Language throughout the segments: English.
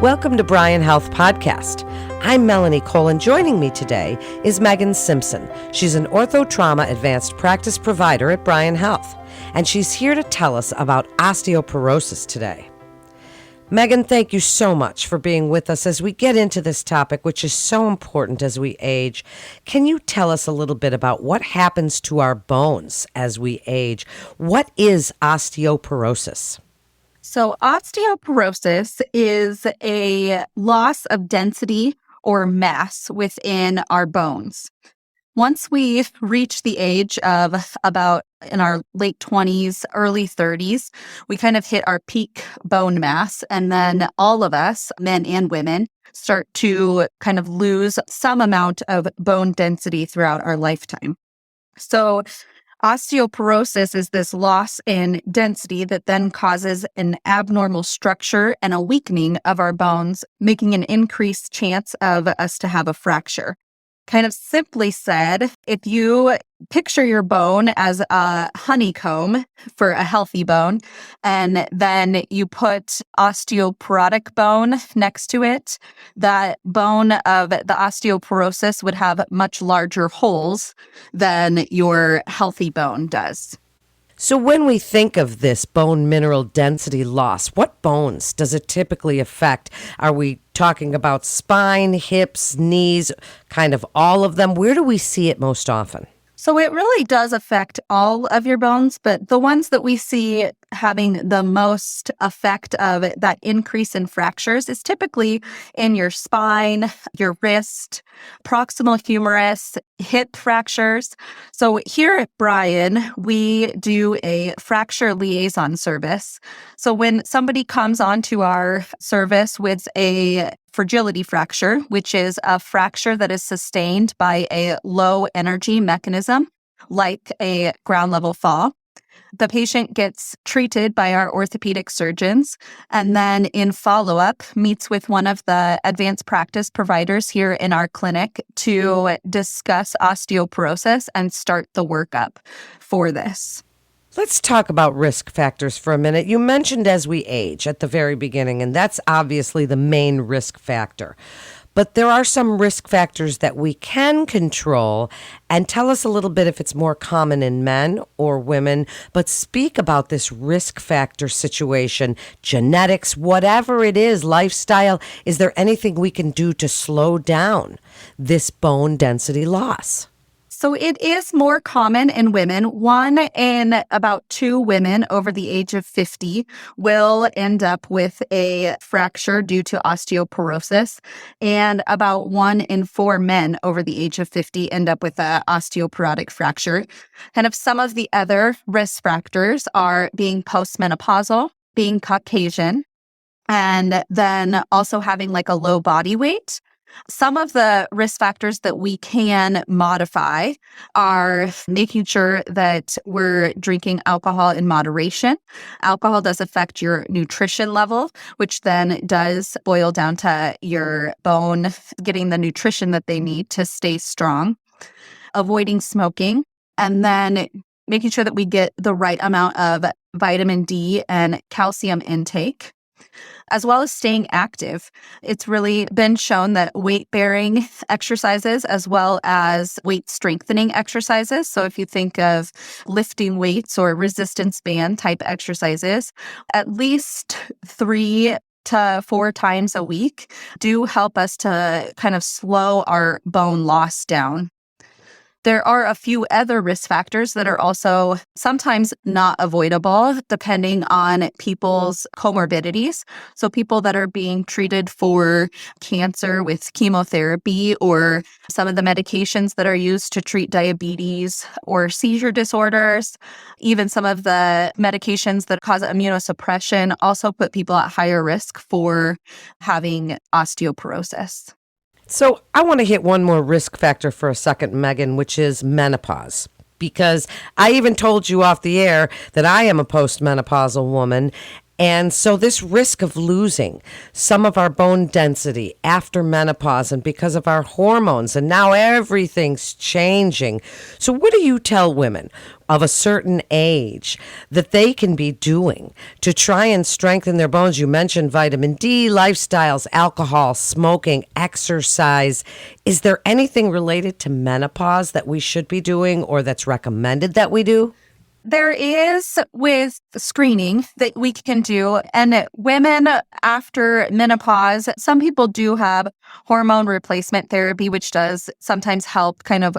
Welcome to Bryan Health Podcast. I'm Melanie Cole, and joining me today is Megan Simpson. She's an ortho trauma advanced practice provider at Bryan Health, and she's here to tell us about osteoporosis today. Megan, thank you so much for being with us as we get into this topic, which is so important as we age. Can you tell us a little bit about what happens to our bones as we age? What is osteoporosis? So osteoporosis is a loss of density or mass within our bones. Once we reach the age of about in our late 20s, early 30s, we kind of hit our peak bone mass. And then all of us, men and women, start to kind of lose some amount of bone density throughout our lifetime. So osteoporosis is this loss in density that then causes an abnormal structure and a weakening of our bones, making an increased chance of us to have a fracture. Kind of simply said, if you picture your bone as a honeycomb for a healthy bone, and then you put osteoporotic bone next to it, that bone of the osteoporosis would have much larger holes than your healthy bone does. So when we think of this bone mineral density loss, what bones does it typically affect? Are we talking about spine, hips, knees, kind of all of them? Where do we see it most often? So it really does affect all of your bones, but the ones that we see having the most effect of that increase in fractures is typically in your spine, your wrist, proximal humerus, hip fractures. So here at Bryan, we do a fracture liaison service. So when somebody comes onto our service with a fragility fracture, which is a fracture that is sustained by a low energy mechanism, like a ground level fall, the patient gets treated by our orthopedic surgeons and then in follow-up meets with one of the advanced practice providers here in our clinic to discuss osteoporosis and start the workup for this. Let's talk about risk factors for a minute. You mentioned as we age at the very beginning, and that's obviously the main risk factor. But there are some risk factors that we can control, and tell us a little bit if it's more common in men or women, but speak about this risk factor situation, genetics, whatever it is, lifestyle. Is there anything we can do to slow down this bone density loss? So it is more common in women. 1 in about 2 women over the age of 50 will end up with a fracture due to osteoporosis, and about 1 in 4 men over the age of 50 end up with an osteoporotic fracture. Kind of some of the other risk factors are being postmenopausal, being Caucasian, and then also having like a low body weight. Some of the risk factors that we can modify are making sure that we're drinking alcohol in moderation. Alcohol does affect your nutrition level, which then does boil down to your bone getting the nutrition that they need to stay strong. Avoiding smoking, and then making sure that we get the right amount of vitamin D and calcium intake, as well as staying active. It's really been shown that weight-bearing exercises as well as weight-strengthening exercises, so if you think of lifting weights or resistance band type exercises, at least 3 to 4 times a week do help us to kind of slow our bone loss down. There are a few other risk factors that are also sometimes not avoidable depending on people's comorbidities. So people that are being treated for cancer with chemotherapy, or some of the medications that are used to treat diabetes or seizure disorders, even some of the medications that cause immunosuppression also put people at higher risk for having osteoporosis. So I want to hit one more risk factor for a second, Megan, which is menopause. Because I even told you off the air that I am a postmenopausal woman, And so, this risk of losing some of our bone density after menopause and because of our hormones, and now everything's changing. So, what do you tell women of a certain age that they can be doing to try and strengthen their bones? You mentioned vitamin D, lifestyles, alcohol, smoking, exercise. Is there anything related to menopause that we should be doing or that's recommended that we do? There is with screening that we can do. And women after menopause, some people do have hormone replacement therapy, which does sometimes help kind of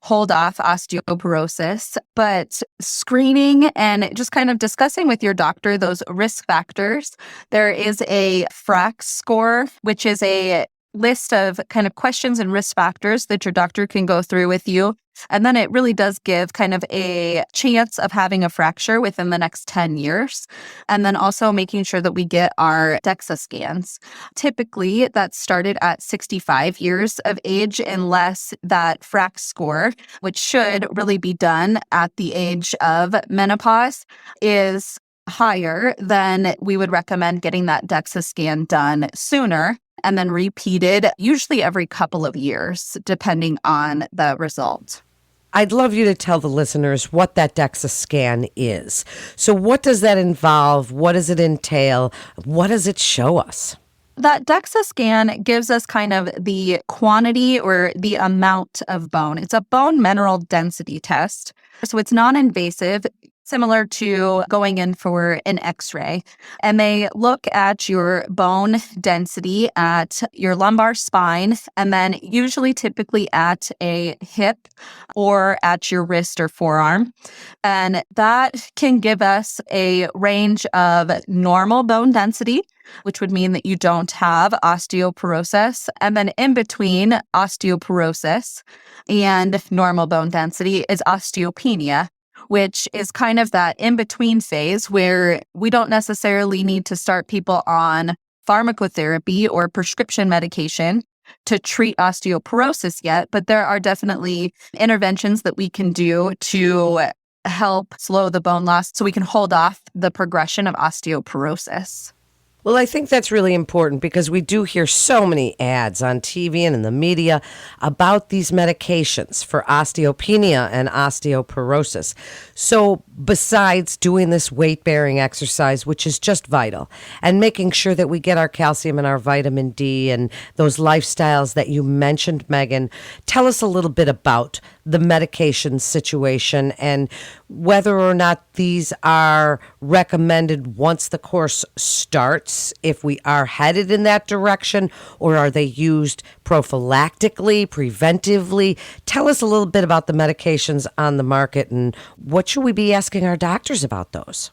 hold off osteoporosis. But screening and just kind of discussing with your doctor those risk factors, there is a FRAX score, which is a list of kind of questions and risk factors that your doctor can go through with you. And then it really does give kind of a chance of having a fracture within the next 10 years. And then also making sure that we get our DEXA scans. Typically, that's started at 65 years of age, unless that FRAX score, which should really be done at the age of menopause, is higher, then we would recommend getting that DEXA scan done sooner and then repeated usually every couple of years, depending on the result. I'd love you to tell the listeners what that DEXA scan is. So what does that involve? What does it entail? What does it show us? That DEXA scan gives us kind of the quantity or the amount of bone. It's a bone mineral density test. So it's non-invasive, similar to going in for an x-ray. And they look at your bone density at your lumbar spine, and then usually typically at a hip or at your wrist or forearm. And that can give us a range of normal bone density, which would mean that you don't have osteoporosis. And then in between osteoporosis and normal bone density is osteopenia, which is kind of that in-between phase where we don't necessarily need to start people on pharmacotherapy or prescription medication to treat osteoporosis yet, but there are definitely interventions that we can do to help slow the bone loss so we can hold off the progression of osteoporosis. Well, I think that's really important because we do hear so many ads on TV and in the media about these medications for osteopenia and osteoporosis. So besides doing this weight-bearing exercise, which is just vital, and making sure that we get our calcium and our vitamin D and those lifestyles that you mentioned, Megan, tell us a little bit about the medication situation and whether or not these are recommended once the course starts, if we are headed in that direction, or are they used prophylactically, preventively? Tell us a little bit about the medications on the market and what should we be asking our doctors about those?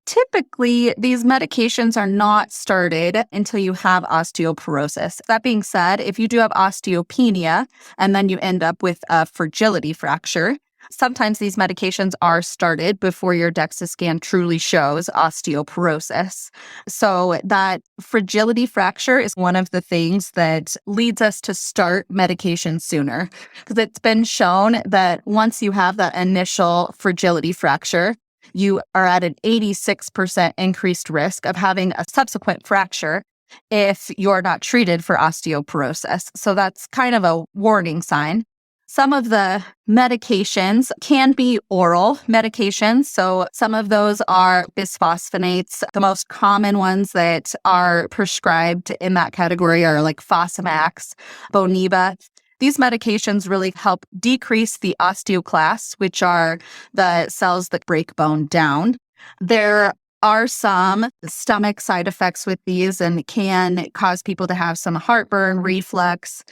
Typically, these medications are not started until you have osteoporosis. That being said, if you do have osteopenia and then you end up with a fragility fracture, sometimes these medications are started before your DEXA scan truly shows osteoporosis. So that fragility fracture is one of the things that leads us to start medication sooner, because it's been shown that once you have that initial fragility fracture, you are at an 86% increased risk of having a subsequent fracture if you're not treated for osteoporosis. So that's kind of a warning sign. Some of the medications can be oral medications. So some of those are bisphosphonates. The most common ones that are prescribed in that category are like Fosamax, Boniva. These medications really help decrease the osteoclasts, which are the cells that break bone down. There are some stomach side effects with these and can cause people to have some heartburn, reflux.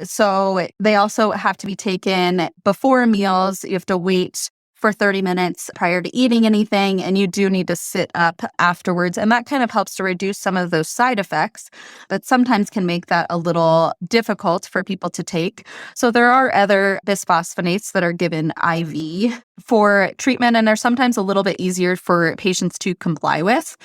So they also have to be taken before meals. You have to wait for 30 minutes prior to eating anything, and you do need to sit up afterwards. And that kind of helps to reduce some of those side effects, but sometimes can make that a little difficult for people to take. So there are other bisphosphonates that are given IV for treatment, and they're sometimes a little bit easier for patients to comply with.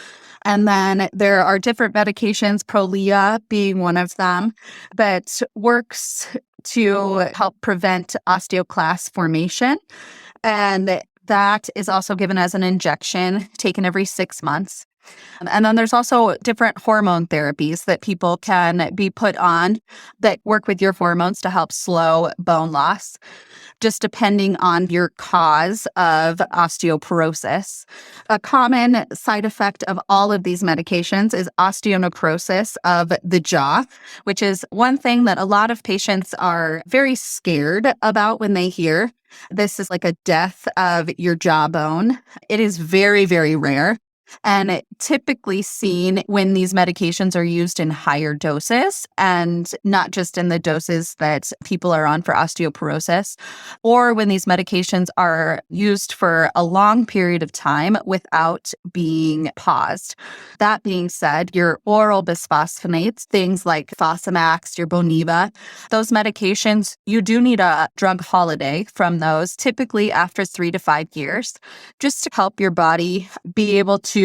And then there are different medications, Prolia being one of them, that works to help prevent osteoclast formation. And that is also given as an injection taken every 6 months. And then there's also different hormone therapies that people can be put on that work with your hormones to help slow bone loss, just depending on your cause of osteoporosis. A common side effect of all of these medications is osteonecrosis of the jaw, which is one thing that a lot of patients are very scared about when they hear. This is like a death of your jawbone. It is very, very rare. And typically seen when these medications are used in higher doses and not just in the doses that people are on for osteoporosis, or when these medications are used for a long period of time without being paused. That being said, your oral bisphosphonates, things like Fosamax, your Boniva, those medications, you do need a drug holiday from those, typically after 3 to 5 years, just to help your body be able to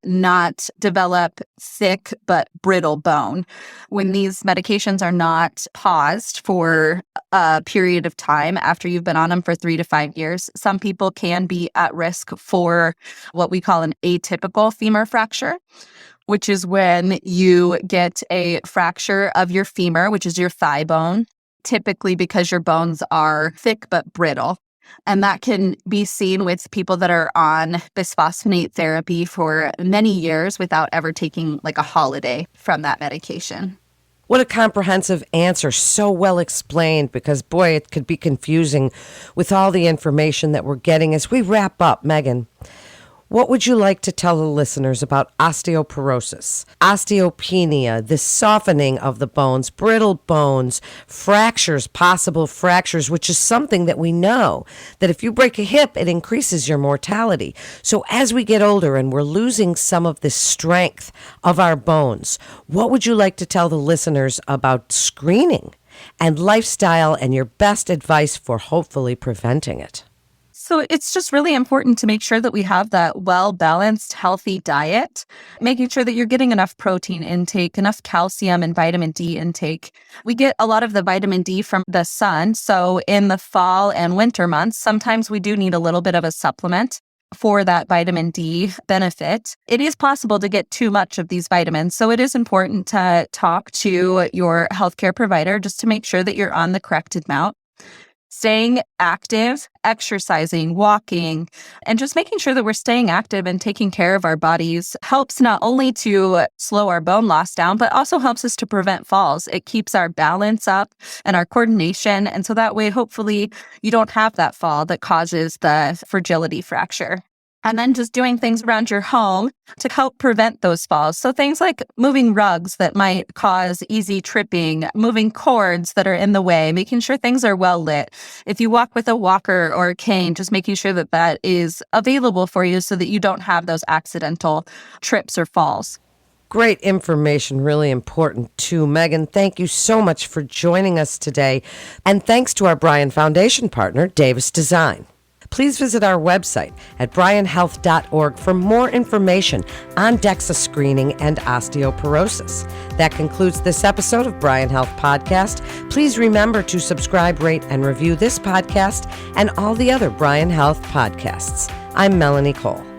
not develop thick but brittle bone. When these medications are not paused for a period of time after you've been on them for 3 to 5 years, some people can be at risk for what we call an atypical femur fracture, which is when you get a fracture of your femur, which is your thigh bone, typically because your bones are thick but brittle. And that can be seen with people that are on bisphosphonate therapy for many years without ever taking like a holiday from that medication. What a comprehensive answer. So well explained, because boy, it could be confusing with all the information that we're getting. As we wrap up, Megan, what would you like to tell the listeners about osteoporosis, osteopenia, the softening of the bones, brittle bones, fractures, possible fractures, which is something that we know that if you break a hip, it increases your mortality. So as we get older and we're losing some of the strength of our bones, what would you like to tell the listeners about screening and lifestyle and your best advice for hopefully preventing it? So it's just really important to make sure that we have that well-balanced, healthy diet, making sure that you're getting enough protein intake, enough calcium and vitamin D intake. We get a lot of the vitamin D from the sun. So in the fall and winter months, sometimes we do need a little bit of a supplement for that vitamin D benefit. It is possible to get too much of these vitamins. So it is important to talk to your healthcare provider just to make sure that you're on the correct amount. Staying active, exercising, walking, and just making sure that we're staying active and taking care of our bodies helps not only to slow our bone loss down, but also helps us to prevent falls. It keeps our balance up and our coordination. And so that way, hopefully, you don't have that fall that causes the fragility fracture. And then just doing things around your home to help prevent those falls. So things like moving rugs that might cause easy tripping, moving cords that are in the way, making sure things are well lit. If you walk with a walker or a cane, just making sure that that is available for you so that you don't have those accidental trips or falls. Great information, really important too. Megan, thank you so much for joining us today. And thanks to our Bryan Foundation partner, Davis Design. Please visit our website at bryanhealth.org for more information on DEXA screening and osteoporosis. That concludes this episode of Bryan Health Podcast. Please remember to subscribe, rate, and review this podcast and all the other Bryan Health podcasts. I'm Melanie Cole.